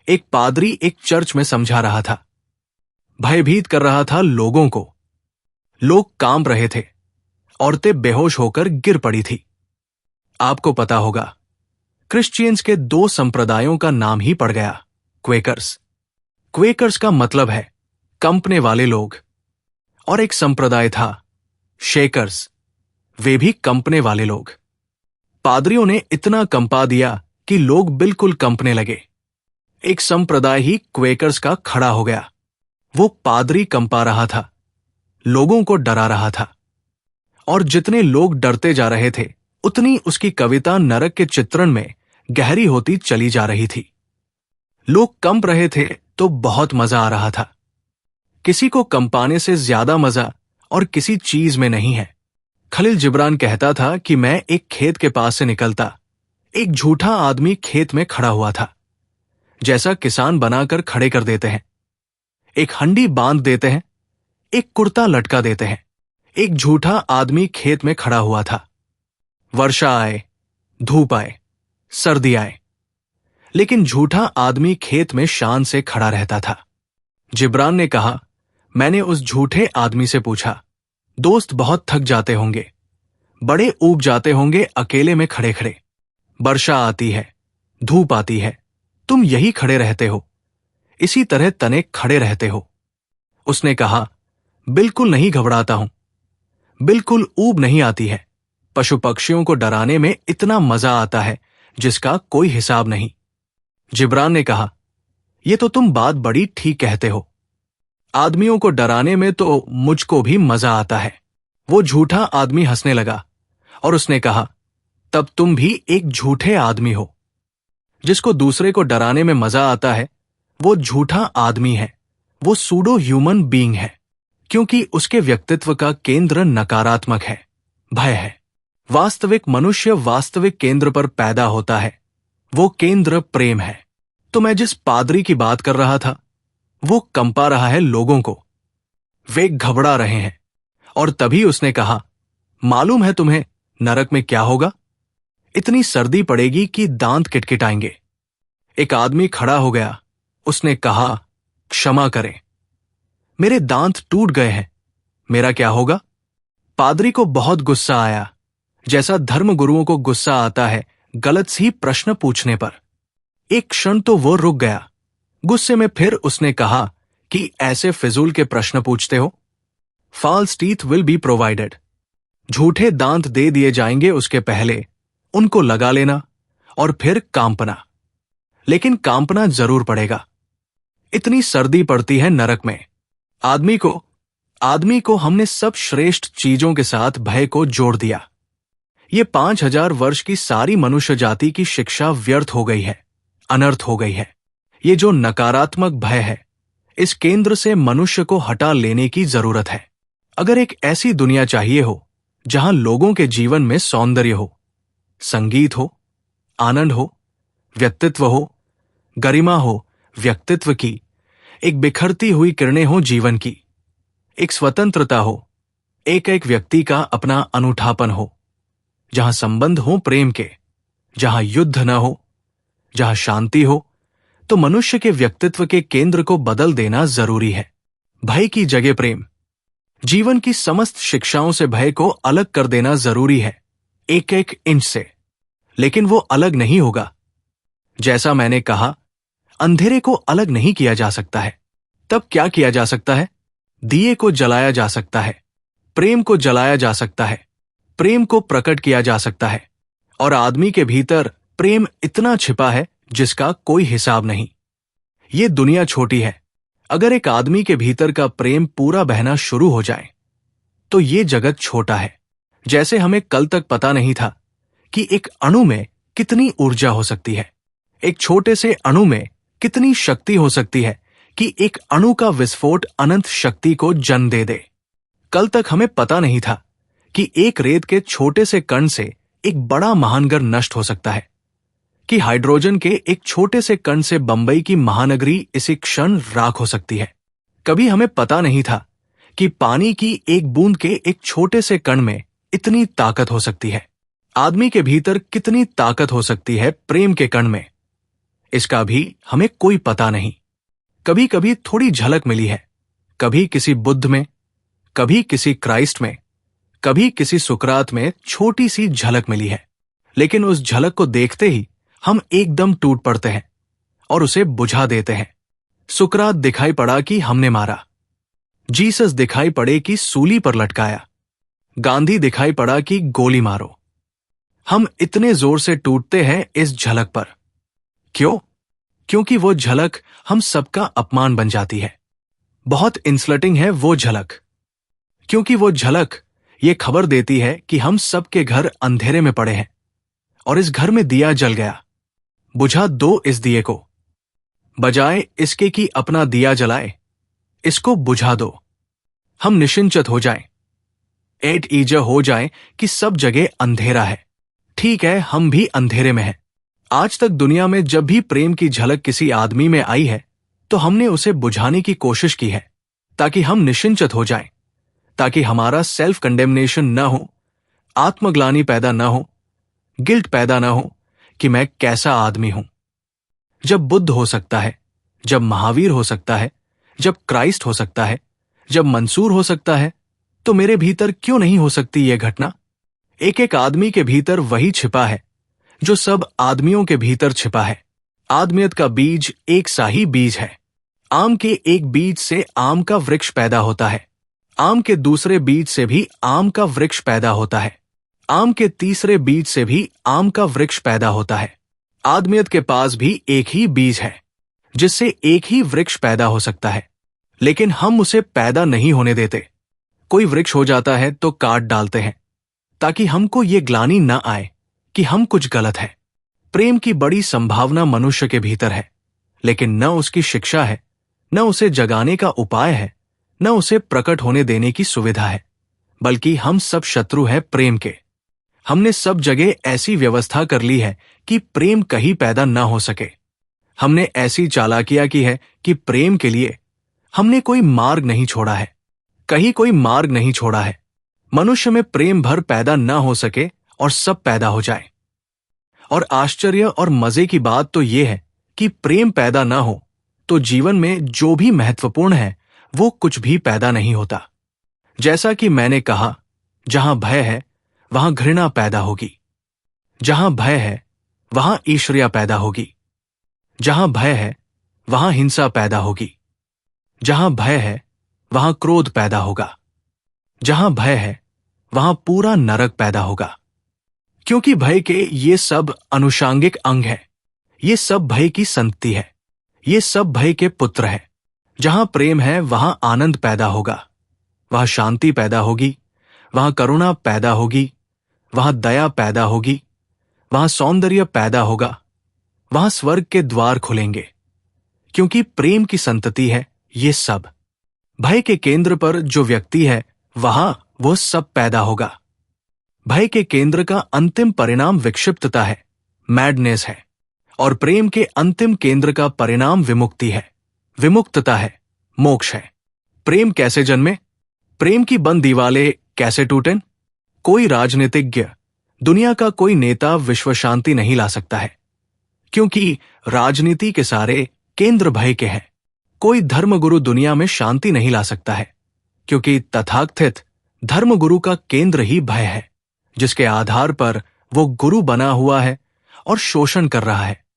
एक पादरी एक चर्च में समझा रहा था, भयभीत कर रहा था लोगों को। लोग कांप रहे थे, औरतें बेहोश होकर गिर पड़ी थी। आपको पता होगा, क्रिश्चियंस के दो संप्रदायों का नाम ही पड़ गया, क्वेकर्स। क्वेकर्स का मतलब है कंपने वाले लोग, और एक संप्रदाय था शेकर्स, वे भी कंपने वाले लोग। पादरियों ने इतना कंपा दिया कि लोग बिल्कुल कंपने लगे। एक संप्रदाय ही क्वेकर्स का खड़ा हो गया। वो पादरी कंपा रहा था, लोगों को डरा रहा था, और जितने लोग डरते जा रहे थे उतनी उसकी कविता नरक के चित्रण में गहरी होती चली जा रही थी। लोग कंप रहे थे तो बहुत मजा आ रहा था। किसी को कंपाने से ज्यादा मजा और किसी चीज में नहीं है। खलील जिब्रान कहता था कि मैं एक खेत के पास से निकलता, एक झूठा आदमी खेत में खड़ा हुआ था, जैसा किसान बनाकर खड़े कर देते हैं। एक हंडी बांध देते हैं, एक कुर्ता लटका देते हैं। एक झूठा आदमी खेत में खड़ा हुआ था। वर्षा आए, धूप आए, सर्दी आए, लेकिन झूठा आदमी खेत में शान से खड़ा रहता था। जिब्रान ने कहा, मैंने उस झूठे आदमी से पूछा, दोस्त बहुत थक जाते होंगे, बड़े ऊब जाते होंगे अकेले में खड़े खड़े। वर्षा आती है, धूप आती है, तुम यही खड़े रहते हो, इसी तरह तने खड़े रहते हो। उसने कहा, बिल्कुल नहीं घबराता हूं, बिल्कुल ऊब नहीं आती है। पशु पक्षियों को डराने में इतना मजा आता है जिसका कोई हिसाब नहीं। जिब्रान ने कहा, यह तो तुम बात बड़ी ठीक कहते हो। आदमियों को डराने में तो मुझको भी मजा आता है। वो झूठा आदमी हंसने लगा और उसने कहा, तब तुम भी एक झूठे आदमी हो। जिसको दूसरे को डराने में मजा आता है वो झूठा आदमी है, वो सूडो ह्यूमन बीइंग है, क्योंकि उसके व्यक्तित्व का केंद्र नकारात्मक है, भय है। वास्तविक मनुष्य वास्तविक केंद्र पर पैदा होता है, वो केंद्र प्रेम है। तो मैं जिस पादरी की बात कर रहा था वो कंपा रहा है लोगों को, वे घबरा रहे हैं। और तभी उसने कहा, मालूम है तुम्हें नरक में क्या होगा? इतनी सर्दी पड़ेगी कि दांत किटकिटाएंगे। एक आदमी खड़ा हो गया, उसने कहा, क्षमा करें, मेरे दांत टूट गए हैं, मेरा क्या होगा? पादरी को बहुत गुस्सा आया, जैसा धर्मगुरुओं को गुस्सा आता है गलत सी प्रश्न पूछने पर। एक क्षण तो वो रुक गया। गुस्से में फिर उसने कहा कि ऐसे फिजूल के प्रश्न पूछते हो? False teeth will be provided. झूठे दांत दे दिए जाएंगे, उसके पहले उनको लगा लेना और फिर कांपना। लेकिन कांपना जरूर पड़ेगा। इतनी सर्दी पड़ती है नरक में। आदमी को हमने सब श्रेष्ठ चीजों के साथ भय को जोड़ दिया। ये 5000 वर्ष की सारी मनुष्य जाति की शिक्षा व्यर्थ हो गई है, अनर्थ हो गई है। ये जो नकारात्मक भय है, इस केंद्र से मनुष्य को हटा लेने की जरूरत है। अगर एक ऐसी दुनिया चाहिए हो जहां लोगों के जीवन में सौंदर्य हो, संगीत हो, आनंद हो, व्यक्तित्व हो, गरिमा हो व्यक्तित्व की, एक बिखरती हुई किरणें हो जीवन की, एक स्वतंत्रता हो, एक एक व्यक्ति का अपना अनूठापन हो, जहां संबंध हो प्रेम के, जहां युद्ध न हो, जहां शांति हो, तो मनुष्य के व्यक्तित्व के केंद्र को बदल देना जरूरी है। भय की जगह प्रेम। जीवन की समस्त शिक्षाओं से भय को अलग कर देना जरूरी है, एक एक इंच से। लेकिन वो अलग नहीं होगा। जैसा मैंने कहा, अंधेरे को अलग नहीं किया जा सकता है। तब क्या किया जा सकता है? दिए को जलाया जा सकता है, प्रेम को जलाया जा सकता है, प्रेम को प्रकट किया जा सकता है। और आदमी के भीतर प्रेम इतना छिपा है जिसका कोई हिसाब नहीं। ये दुनिया छोटी है। अगर एक आदमी के भीतर का प्रेम पूरा बहना शुरू हो जाए तो ये जगत छोटा है। जैसे हमें कल तक पता नहीं था कि एक अणु में कितनी ऊर्जा हो सकती है, एक छोटे से अणु में कितनी शक्ति हो सकती है कि एक अणु का विस्फोट अनंत शक्ति को जन्म दे दे। कल तक हमें पता नहीं था कि एक रेत के छोटे से कण से एक बड़ा महानगर नष्ट हो सकता है, कि हाइड्रोजन के एक छोटे से कण से बंबई की महानगरी इसी क्षण राख हो सकती है। कभी हमें पता नहीं था कि पानी की एक बूंद के एक छोटे से कण में इतनी ताकत हो सकती है। आदमी के भीतर कितनी ताकत हो सकती है प्रेम के कण में। इसका भी हमें कोई पता नहीं। कभी कभी थोड़ी झलक मिली है, कभी किसी बुद्ध में, कभी किसी क्राइस्ट में, कभी किसी सुकरात में छोटी सी झलक मिली है। लेकिन उस झलक को देखते ही हम एकदम टूट पड़ते हैं और उसे बुझा देते हैं। सुकरात दिखाई पड़ा कि हमने मारा, जीसस दिखाई पड़े कि सूली पर लटकाया, गांधी दिखाई पड़ा कि गोली मारो। हम इतने जोर से टूटते हैं इस झलक पर। क्यों? क्योंकि वो झलक हम सबका अपमान बन जाती है। बहुत इंसल्टिंग है वो झलक, क्योंकि वो झलक ये खबर देती है कि हम सबके घर अंधेरे में पड़े हैं और इस घर में दिया जल गया। बुझा दो इस दिए को, बजाय इसके कि अपना दिया जलाए, इसको बुझा दो। हम निश्चिंत हो जाएं, एट ईजर हो जाएं कि सब जगह अंधेरा है। ठीक है, हम भी अंधेरे में हैं। आज तक दुनिया में जब भी प्रेम की झलक किसी आदमी में आई है तो हमने उसे बुझाने की कोशिश की है, ताकि हम निश्चिंत हो जाएं, ताकि हमारा सेल्फ कंडेमनेशन न हो, आत्मग्लानि पैदा न हो, गिल्ट पैदा न हो कि मैं कैसा आदमी हूं। जब बुद्ध हो सकता है, जब महावीर हो सकता है, जब क्राइस्ट हो सकता है, जब मंसूर हो सकता है, तो मेरे भीतर क्यों नहीं हो सकती यह घटना? एक एक आदमी के भीतर वही छिपा है जो सब आदमियों के भीतर छिपा है। आदमियत का बीज एक सा ही बीज है। आम के एक बीज से आम का वृक्ष पैदा होता है, आम के दूसरे बीज से भी आम का वृक्ष पैदा होता है, आम के तीसरे बीज से भी आम का वृक्ष पैदा होता है। आदमियत के पास भी एक ही बीज है जिससे एक ही वृक्ष पैदा हो सकता है, लेकिन हम उसे पैदा नहीं होने देते। कोई वृक्ष हो जाता है तो काट डालते हैं, ताकि हमको ये ग्लानि न आए कि हम कुछ गलत है। प्रेम की बड़ी संभावना मनुष्य के भीतर है, लेकिन न उसकी शिक्षा है, न उसे जगाने का उपाय है, न उसे प्रकट होने देने की सुविधा है, बल्कि हम सब शत्रु हैं प्रेम के। हमने सब जगह ऐसी व्यवस्था कर ली है कि प्रेम कहीं पैदा न हो सके। हमने ऐसी चालाकियां की है कि प्रेम के लिए हमने कोई मार्ग नहीं छोड़ा है, कहीं कोई मार्ग नहीं छोड़ा है। मनुष्य में प्रेम भर पैदा न हो सके और सब पैदा हो जाए। और आश्चर्य और मजे की बात तो यह है कि प्रेम पैदा न हो तो जीवन में जो भी महत्वपूर्ण है वो कुछ भी पैदा नहीं होता। जैसा कि मैंने कहा, जहां भय है वहां घृणा पैदा होगी, जहां भय है वहां ईर्ष्या पैदा होगी, जहां भय है वहां हिंसा पैदा होगी, जहां भय है वहां क्रोध पैदा होगा, जहां भय है वहां पूरा नरक पैदा होगा। क्योंकि भय के ये सब अनुषांगिक अंग है, ये सब भय की संतति है, ये सब भय के पुत्र है। जहां प्रेम है वहां आनंद पैदा होगा, वहां शांति पैदा होगी, वहां करुणा पैदा होगी, वहां दया पैदा होगी, वहां सौंदर्य पैदा होगा, वहां स्वर्ग के द्वार खुलेंगे। क्योंकि प्रेम की संतति है ये सब। भय के केंद्र पर जो व्यक्ति है वहां वो सब पैदा होगा। भय के केंद्र का अंतिम परिणाम विक्षिप्तता है, मैडनेस है, और प्रेम के अंतिम केंद्र का परिणाम विमुक्ति है, विमुक्तता है, मोक्ष है। प्रेम कैसे जन्मे? प्रेम की बंद दीवारें कैसे टूटें? कोई राजनीतिज्ञ, दुनिया का कोई नेता विश्व शांति नहीं ला सकता है, क्योंकि राजनीति के सारे केंद्र भय के हैं। कोई धर्मगुरु दुनिया में शांति नहीं ला सकता है, क्योंकि तथाकथित धर्मगुरु का केंद्र ही भय है, जिसके आधार पर वो गुरु बना हुआ है और शोषण कर रहा है।